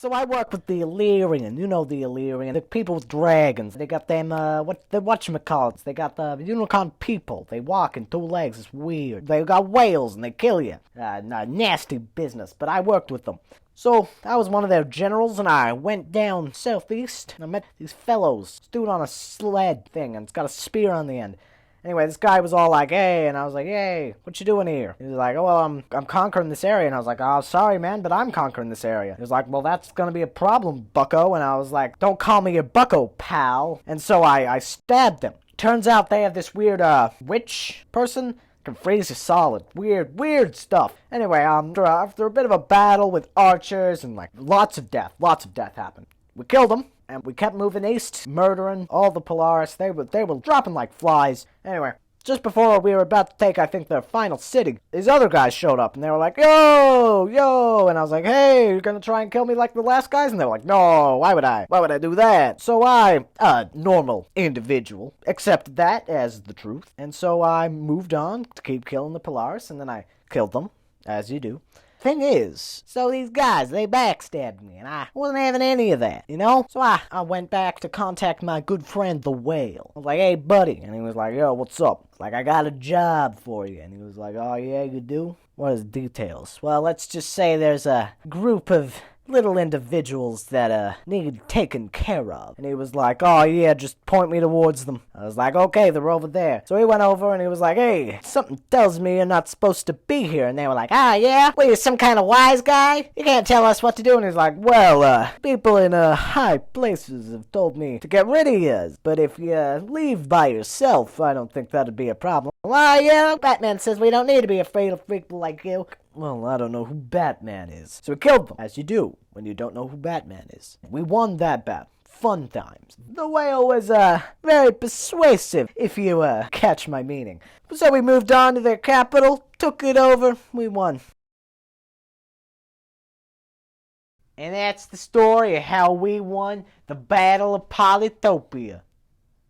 So I work with the Illyrian, you know the Illyrian, the people with dragons. They got them, whatchamacallits, they got the unicorn people. They walk in two legs, it's weird. They got whales and they kill you. Nasty business, but I worked with them. So, I was one of their generals, and I went down southeast, and I met these fellows. Dude on a sled thing, and it's got a spear on the end. Anyway, this guy was all like, hey, and I was like, hey, what you doing here? He was like, oh, well, I'm conquering this area. And I was like, oh, sorry, man, but I'm conquering this area. He was like, well, that's gonna be a problem, bucko. And I was like, don't call me a bucko, pal. And so I stabbed him. Turns out they have this weird, witch person can freeze you solid. Weird stuff. Anyway, after a bit of a battle with archers and, like, lots of death happened. We killed them. And we kept moving east, murdering all the Polaris. They were dropping like flies. Anyway, just before we were about to take, I think, their final city, these other guys showed up, and they were like, yo, and I was like, hey, you're gonna try and kill me like the last guys? And they were like, no, why would I do that? So I, normal individual, accepted that as the truth, and so I moved on to keep killing the Polaris, and then I killed them, as you do. Thing is, so these guys, they backstabbed me, and I wasn't having any of that, you know? So I went back to contact my good friend, the Whale. I was like, hey, buddy. And he was like, yo, what's up? Like, I got a job for you. And he was like, oh, yeah, you do? What is the details? Well, let's just say there's a group of little individuals that need taken care of. And he was like, oh yeah, just point me towards them. I was like, okay, they're over there. So he went over and he was like, hey, something tells me you're not supposed to be here. And they were like, ah, yeah? What, you some kind of wise guy? You can't tell us what to do. And he's like, well, people in high places have told me to get rid of you. But if you leave by yourself, I don't think that'd be a problem. Well, yeah, Batman says we don't need to be afraid of people like you. Well, I don't know who Batman is. So we killed them, as you do when you don't know who Batman is. We won that battle. Fun times. The Whale was, very persuasive, if you, catch my meaning. So we moved on to their capital, took it over, we won. And that's the story of how we won the Battle of Polytopia.